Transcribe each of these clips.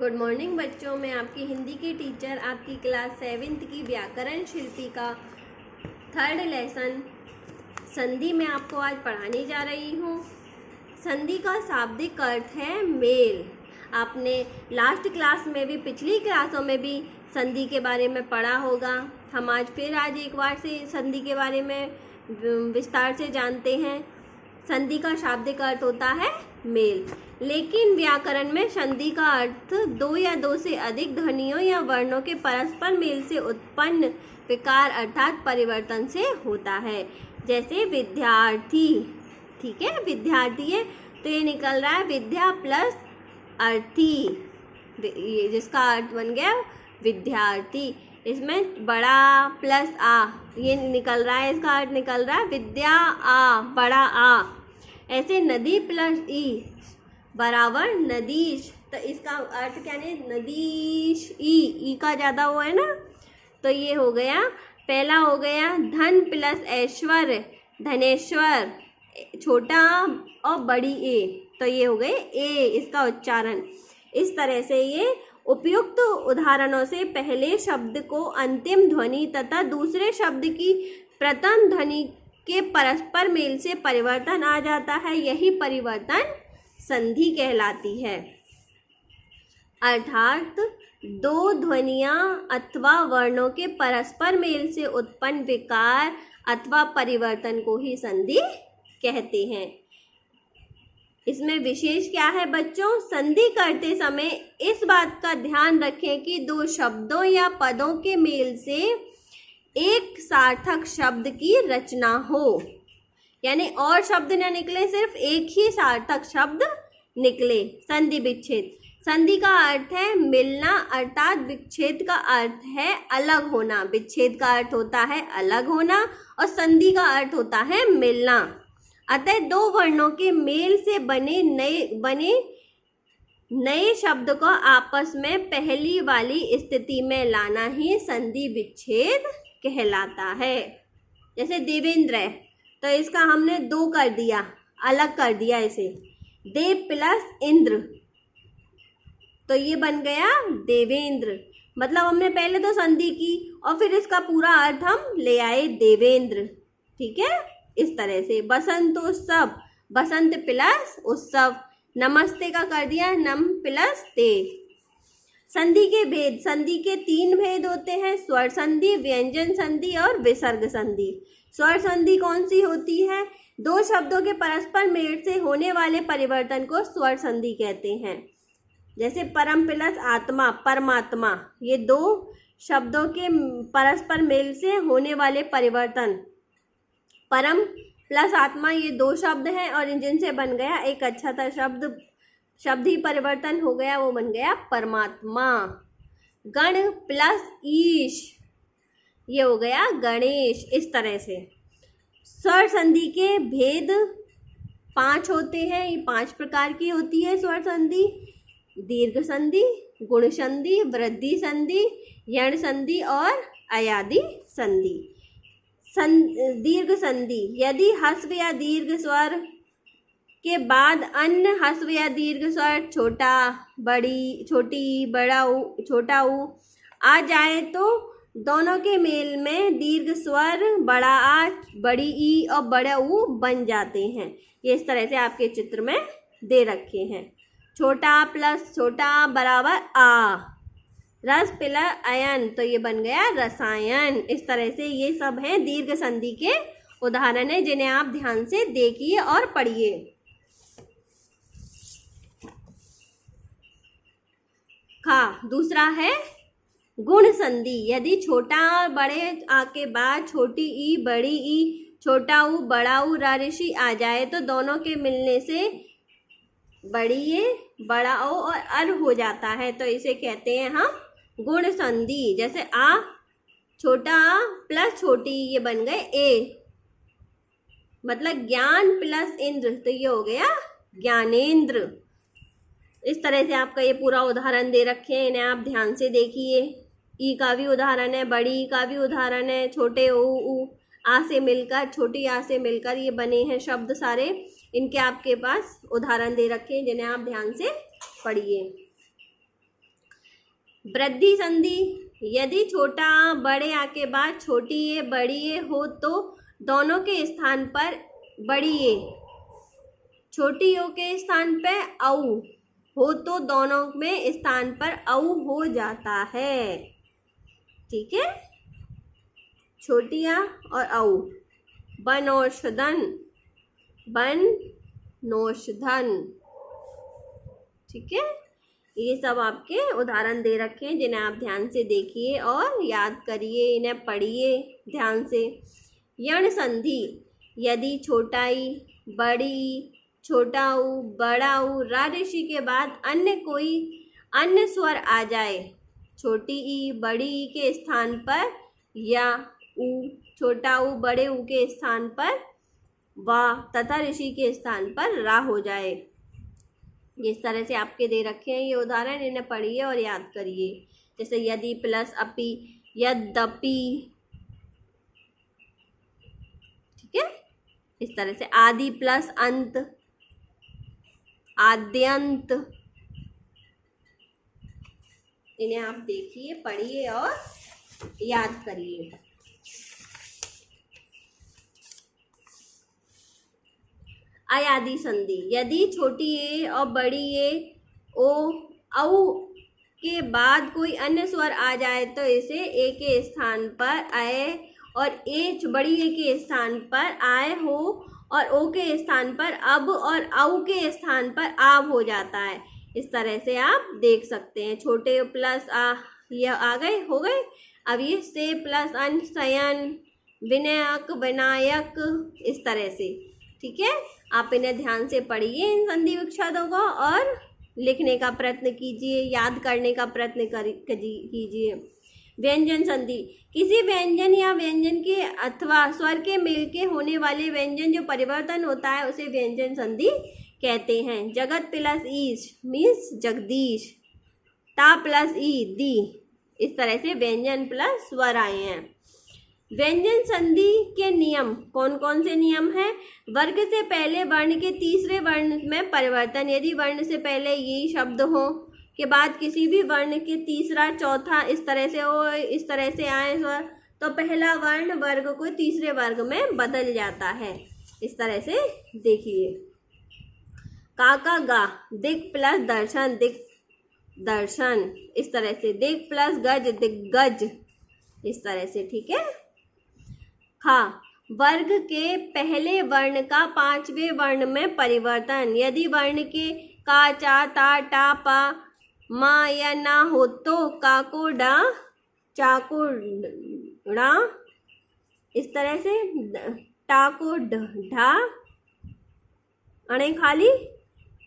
Good morning बच्चों, मैं आपकी हिंदी की टीचर आपकी क्लास 7th की व्याकरण शिल्पी का 3rd लेसन संधि में आपको आज पढ़ाने जा रही हूँ। संधि का शाब्दिक अर्थ है मेल। आपने लास्ट क्लास में भी, पिछली क्लासों में भी संधि के बारे में पढ़ा होगा। हम आज एक बार से संधि के बारे में विस्तार से जानते हैं। संधि का शाब्दिक अर्थ होता है मेल, लेकिन व्याकरण में संधि का अर्थ दो या दो से अधिक ध्वनियों या वर्णों के परस्पर मेल से उत्पन्न विकार अर्थात परिवर्तन से होता है। जैसे विद्यार्थी, ठीक है, विद्यार्थी है तो ये निकल रहा है विद्या प्लस अर्थी, जिसका अर्थ बन गया विद्यार्थी। इसमें बड़ा प्लस आ, ये निकल रहा है, इसका अर्थ निकल रहा है विद्या आ, बड़ा आ। ऐसे नदी प्लस ई बराबर नदीश, तो इसका अर्थ क्या है, नदीश। ई का ज़्यादा वो है ना, तो ये हो गया, पहला हो गया धन प्लस ऐश्वर्य, धनेश्वर, छोटा और बड़ी ए, तो ये हो गए ए, इसका उच्चारण। इस तरह से ये उपयुक्त उदाहरणों से पहले शब्द को अंतिम ध्वनि तथा दूसरे शब्द की प्रथम ध्वनि के परस्पर मेल से परिवर्तन आ जाता है। यही परिवर्तन संधि कहलाती है। अर्थात दो ध्वनियाँ अथवा वर्णों के परस्पर मेल से उत्पन्न विकार अथवा परिवर्तन को ही संधि कहते हैं। इसमें विशेष क्या है बच्चों, संधि करते समय इस बात का ध्यान रखें कि दो शब्दों या पदों के मेल से एक सार्थक शब्द की रचना हो, यानी और शब्द न निकले, सिर्फ एक ही सार्थक शब्द निकले। संधि विच्छेद, संधि का अर्थ है मिलना अर्थात विच्छेद का अर्थ है अलग होना। विच्छेद का अर्थ होता है अलग होना और संधि का अर्थ होता है मिलना। अतः दो वर्णों के मेल से बने नए शब्द को आपस में पहली वाली स्थिति में लाना ही संधि विच्छेद कहलाता है। जैसे देवेंद्र है तो इसका हमने दो कर दिया, अलग कर दिया इसे, देव प्लस इंद्र, तो ये बन गया देवेंद्र। मतलब हमने पहले तो संधि की और फिर इसका पूरा अर्थ हम ले आए देवेंद्र, ठीक है। इस तरह से बसंतोत्सव, बसंत प्लस उत्सव, नमस्ते का कर दिया नम प्लस ते। संधि के भेद, संधि के 3 भेद होते हैं, स्वर संधि, व्यंजन संधि और विसर्ग संधि। स्वर संधि कौन सी होती है, दो शब्दों के परस्पर मेल से होने वाले परिवर्तन को स्वर संधि कहते हैं। जैसे परम प्लस आत्मा, परमात्मा, ये दो शब्दों के परस्पर मेल से होने वाले परिवर्तन, परम प्लस आत्मा, ये दो शब्द हैं और जिनसे बन गया एक अच्छा सा शब्द ही परिवर्तन हो गया, वो बन गया परमात्मा। गण प्लस ईश, ये हो गया गणेश। इस तरह से स्वर संधि के भेद 5 होते हैं, ये 5 प्रकार की होती है स्वर संधि। दीर्घ संधि, गुण संधि, वृद्धि संधि, यण संधि और अयादि संधि। दीर्घ संधि, यदि ह्रस्व या दीर्घ स्वर के बाद अन्य ह्रस्व या दीर्घ स्वर छोटा, बड़ी, छोटी, बड़ा ऊ, छोटा ऊ आ जाए तो दोनों के मेल में दीर्घ स्वर बड़ा आ, बड़ी ई और बड़ा ऊ बन जाते हैं। ये इस तरह से आपके चित्र में दे रखे हैं। छोटा प्लस छोटा बराबर आ, रस प्लस अयन, तो ये बन गया रसायन। इस तरह से ये सब हैं दीर्घ संधि के उदाहरण हैं, जिन्हें आप ध्यान से देखिए और पढ़िए। दूसरा है गुण संधि, यदि छोटा बड़े आ के बाद छोटी ई, बड़ी ई, छोटा ऊ, बड़ा ऊ, ऋषि आ जाए तो दोनों के मिलने से बड़ी ए, बड़ा ओ और अर हो जाता है, तो इसे कहते हैं हम गुण संधि। जैसे आ, छोटा आ प्लस छोटी, ये बन गए ए, मतलब ज्ञान प्लस इंद्र, तो ये हो गया ज्ञानेंद्र। इस तरह से आपका ये पूरा उदाहरण दे रखे हैं, इन्हें आप ध्यान से देखिए। ई का भी उदाहरण है, बड़ी ई का भी उदाहरण है, छोटे ऊ आ से मिलकर, छोटी आ से मिलकर ये बने हैं शब्द सारे। इनके आपके पास उदाहरण दे रखे हैं, जिन्हें आप ध्यान से पढ़िए। वृद्धि संधि, यदि छोटा बड़े आ के बाद छोटी ए बड़ी ए हो तो दोनों के स्थान पर बड़ी ए, छोटी ओ के स्थान पे औ हो तो दोनों में स्थान पर औ हो जाता है। ठीक है, छोटी आ और औ। बनौषधन, बन नौषधन। ठीक है, ये सब आपके उदाहरण दे रखे हैं जिन्हें आप ध्यान से देखिए और याद करिए, इन्हें पढ़िए ध्यान से। यण संधि, यदि छोटा ई बड़ी, छोटा ऊ बड़ा ऊ रा ऋषि के बाद अन्य कोई अन्य स्वर आ जाए, छोटी ई बड़ी ई के स्थान पर या ऊ, छोटा ऊ बड़े ऊ के स्थान पर वा तथा ऋषि के स्थान पर रा हो जाए। इस तरह से आपके दे रखे हैं ये उदाहरण, इन्हें पढ़िए और याद करिए। जैसे यदि प्लस अपि, यद्यपि। ठीक है, इस तरह से आदि प्लस अंत, आद्यंत। इन्हें आप देखिए, पढ़िए और याद करिए। अयादि संधि, यदि छोटी ए और बड़ी ए ओ औ के बाद कोई अन्य स्वर आ जाए तो इसे ए के स्थान पर अय और ए बड़ी ए के स्थान पर आय हो और ओ के स्थान पर अब और औ के स्थान पर आव हो जाता है। इस तरह से आप देख सकते हैं। छोटे प्लस ये आ गए, हो गए। अब ये से प्लस अन, शयन, विनायक, विनायक, इस तरह से। ठीक है, आप इन्हें ध्यान से पढ़िए इन संधि विच्छेदों को और लिखने का प्रयत्न कीजिए, याद करने का प्रयत्न कीजिए। व्यंजन संधि, किसी व्यंजन या व्यंजन के अथवा स्वर के मिल के होने वाले व्यंजन जो परिवर्तन होता है उसे व्यंजन संधि कहते हैं। जगत प्लस ईश मीन्स जगदीश, ता प्लस ई दी, इस तरह से व्यंजन प्लस स्वर आए हैं। व्यंजन संधि के नियम कौन कौन से नियम हैं? वर्ग से पहले वर्ण के तीसरे वर्ण में परिवर्तन, यदि वर्ण से पहले यही शब्द हो के बाद किसी भी वर्ण के तीसरा, चौथा इस तरह से हो, इस तरह से आए स्वर, तो पहला वर्ण वर्ग को तीसरे वर्ग में बदल जाता है। इस तरह से देखिए। का का गा, दिक प्लस दर्शन, दिक दर्शन, इस तरह से। दिक प्लस गज, दिग्गज, इस तरह से। ठीक है। खा, वर्ग के पहले वर्ण का पांचवें वर्ण में परिवर्तन, यदि वर्ण के का, चा, ता, टा, पा, मा या ना हो तो का को डा, चा को डा, इस तरह से। टा को ढा, अणे खाली,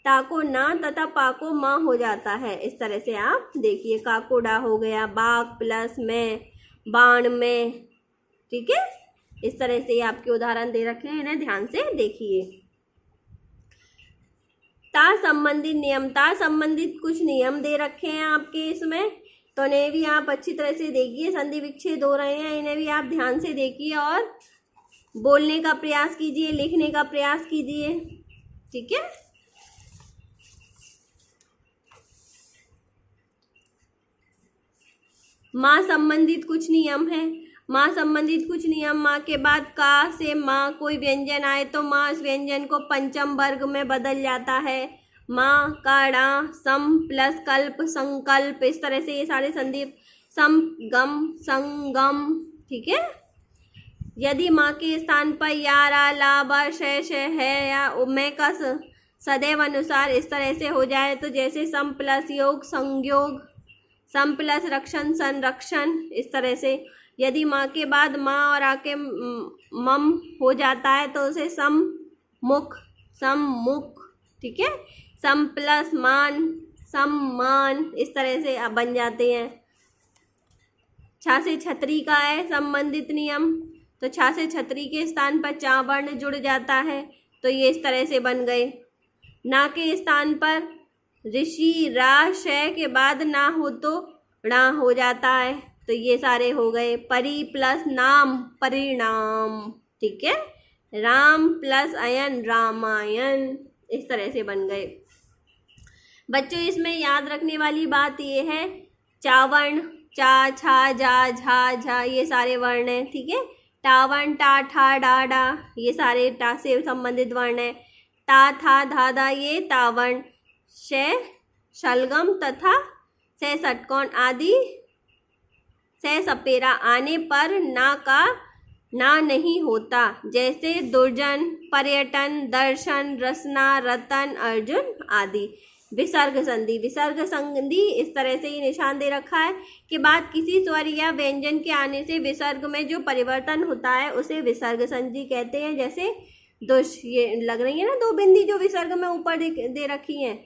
ता को ना तथा पा को माँ हो जाता है। इस तरह से आप देखिए। का को डा हो गया। बाग प्लस में, बाण में। ठीक है, इस तरह से आपके उदाहरण दे रखे हैं, इन्हें ध्यान से देखिए। ता संबंधित नियम, ता संबंधित कुछ नियम दे रखे हैं आपके इसमें, तो इन्हें भी आप अच्छी तरह से देखिए। संधि विच्छेद हो रहे हैं, इन्हें भी आप ध्यान से देखिए और बोलने का प्रयास कीजिए, लिखने का प्रयास कीजिए। ठीक है। माँ संबंधित कुछ नियम है। माँ संबंधित कुछ नियम, माँ के बाद का से माँ कोई व्यंजन आए तो माँ इस व्यंजन को पंचम वर्ग में बदल जाता है। माँ का डा, सम प्लस कल्प, संकल्प, इस तरह से ये सारे संधि। सम गम, संगम। ठीक है। यदि माँ के स्थान पर या, रा, ला, बा, शय है या उमे का सदैव अनुसार इस तरह से हो जाए, तो जैसे सम प्लस योग, संयोग, सम प्लस रक्षण, संरक्षण, इस तरह से। यदि माँ के बाद माँ और आके मम हो जाता है तो उसे सम मुख, सम्मुख। ठीक है। सम प्लस मान, सम्मान, इस तरह से अब बन जाते हैं। छा से छतरी का है संबंधित नियम, तो छा से छतरी के स्थान पर चा वर्ण जुड़ जाता है, तो ये इस तरह से बन गए। ना के स्थान पर ऋषि, रा, शय के बाद ना हो तो णा हो जाता है, तो ये सारे हो गए। परि प्लस नाम, परिणाम। ठीक है। राम प्लस अयन, रामायण, इस तरह से बन गए। बच्चों इसमें याद रखने वाली बात ये है, चावण, चा, छा, जा, झा, झा, ये सारे वर्ण हैं, ठीक है। टावण, टा, ठा, डा, डा, ये सारे टा से संबंधित वर्ण हैं। ता, था, धा, धा, ये तावण। श, शलगम तथा से षटकोण आदि से सपेरा आने पर ना का ना नहीं होता, जैसे दुर्जन, पर्यटन, दर्शन, रसना, रतन, अर्जुन आदि। विसर्ग संधि, विसर्ग संधि इस तरह से ये निशान दे रखा है कि बाद किसी स्वर या व्यंजन के आने से विसर्ग में जो परिवर्तन होता है उसे विसर्ग संधि कहते हैं। जैसे दुष, ये लग रही है ना दो बिंदी जो विसर्ग में ऊपर दे रखी हैं।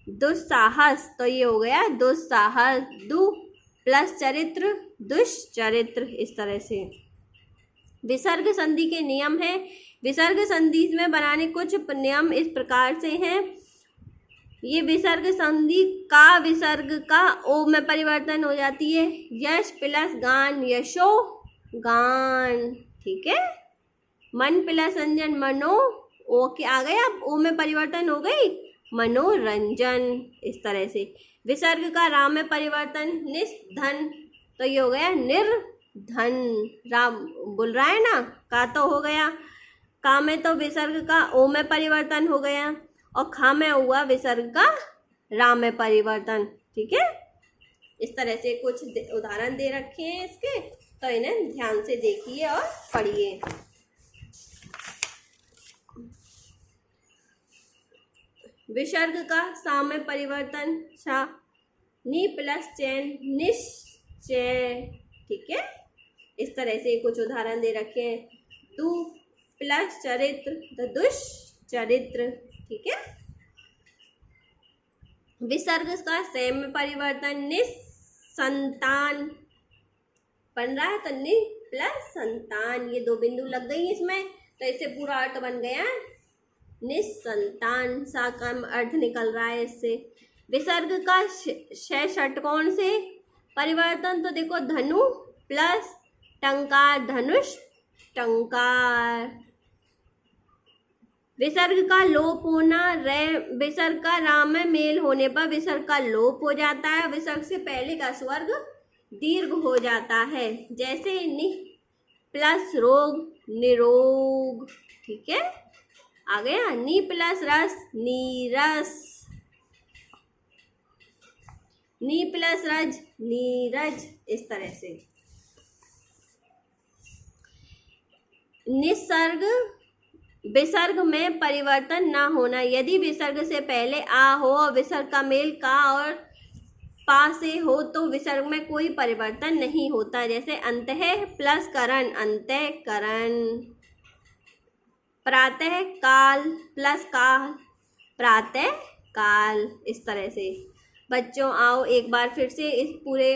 दुस्साहस, तो ये हो गया दुस्साहस। दु प्लस चरित्र, दुष्चरित्र, इस तरह से। विसर्ग संधि के नियम है। विसर्ग संधि में बनाने कुछ नियम इस प्रकार से हैं। ये विसर्ग संधि का विसर्ग का ओ में परिवर्तन हो जाती है। यश प्लस गान, यशो गान, ठीक है। मन प्लस रंजन, मनो, ओ के आ गया, अब ओ में परिवर्तन हो गई, मनोरंजन, इस तरह से। विसर्ग का राम में परिवर्तन, निधन, तो ये हो गया निर्धन। राम बोल रहा है ना, का तो हो गया, का में तो विसर्ग का ओ में परिवर्तन हो गया और खा में हुआ विसर्ग का राम में परिवर्तन, ठीक है। इस तरह से कुछ उदाहरण दे रखे हैं इसके, तो इन्हें ध्यान से देखिए और पढ़िए। विसर्ग का सा में परिवर्तन, शा, नी प्लस चैन, निश्चय, ठीक है। इस तरह से कुछ उदाहरण दे रखे हैं। दु प्लस चरित्र, तो दुष्चरित्र, ठीक है। विसर्ग का से में परिवर्तन, निसंतान बन रहा है, तो नि प्लस संतान, ये दो बिंदु लग गई इसमें, तो इससे पूरा अर्थ बन गया निसंतान। सा का अर्थ निकल रहा है इससे। विसर्ग का षटकोण से परिवर्तन, तो देखो धनु प्लस टंकार, धनुष, टंकार। विसर्ग का लोप होना, विसर्ग का राम में मेल होने पर विसर्ग का लोप हो जाता है। विसर्ग से पहले का स्वर्ग दीर्घ हो जाता है, जैसे नि प्लस रोग, निरोग, ठीक है। आ गया। नी प्लस रस, नीरस, नी प्लस रज, नीरज, इस तरह से। निसर्ग, विसर्ग में परिवर्तन ना होना, यदि विसर्ग से पहले आ हो और विसर्ग का मेल का और पा से हो तो विसर्ग में कोई परिवर्तन नहीं होता। जैसे अंतः प्लस करण, अंतःकरण। प्रातः काल प्लस काल, प्रातः काल, इस तरह से। बच्चों आओ एक बार फिर से इस पूरे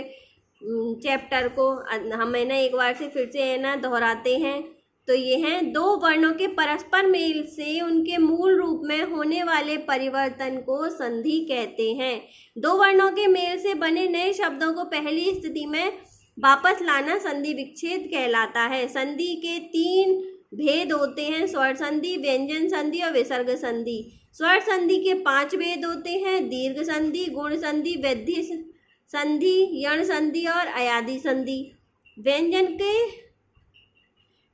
चैप्टर को हम है ना एक बार से फिर से है ना दोहराते हैं। तो ये हैं दो वर्णों के परस्पर मेल से उनके मूल रूप में होने वाले परिवर्तन को संधि कहते हैं। दो वर्णों के मेल से बने नए शब्दों को पहली स्थिति में वापस लाना संधि विच्छेद कहलाता है। संधि के 3 भेद होते हैं, स्वर संधि, व्यंजन संधि और विसर्ग संधि। स्वर संधि के 5 भेद होते हैं, दीर्घ संधि, गुण संधि, वृद्धि संधि, यण संधि और अयादि संधि।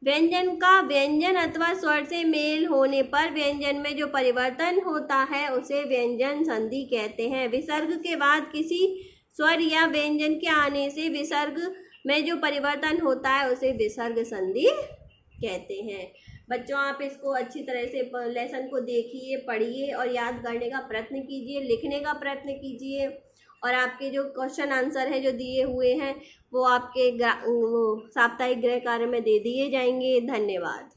व्यंजन का व्यंजन अथवा स्वर से मेल होने पर व्यंजन में जो परिवर्तन होता है उसे व्यंजन संधि कहते हैं। विसर्ग के बाद किसी स्वर या व्यंजन के आने से विसर्ग में जो परिवर्तन होता है उसे विसर्ग संधि कहते हैं। बच्चों आप इसको अच्छी तरह से लेसन को देखिए, पढ़िए और याद करने का प्रयत्न कीजिए, लिखने का प्रयत्न कीजिए और आपके जो क्वेश्चन आंसर है जो दिए हुए हैं वो आपके साप्ताहिक गृह कार्य में दे दिए जाएंगे। धन्यवाद।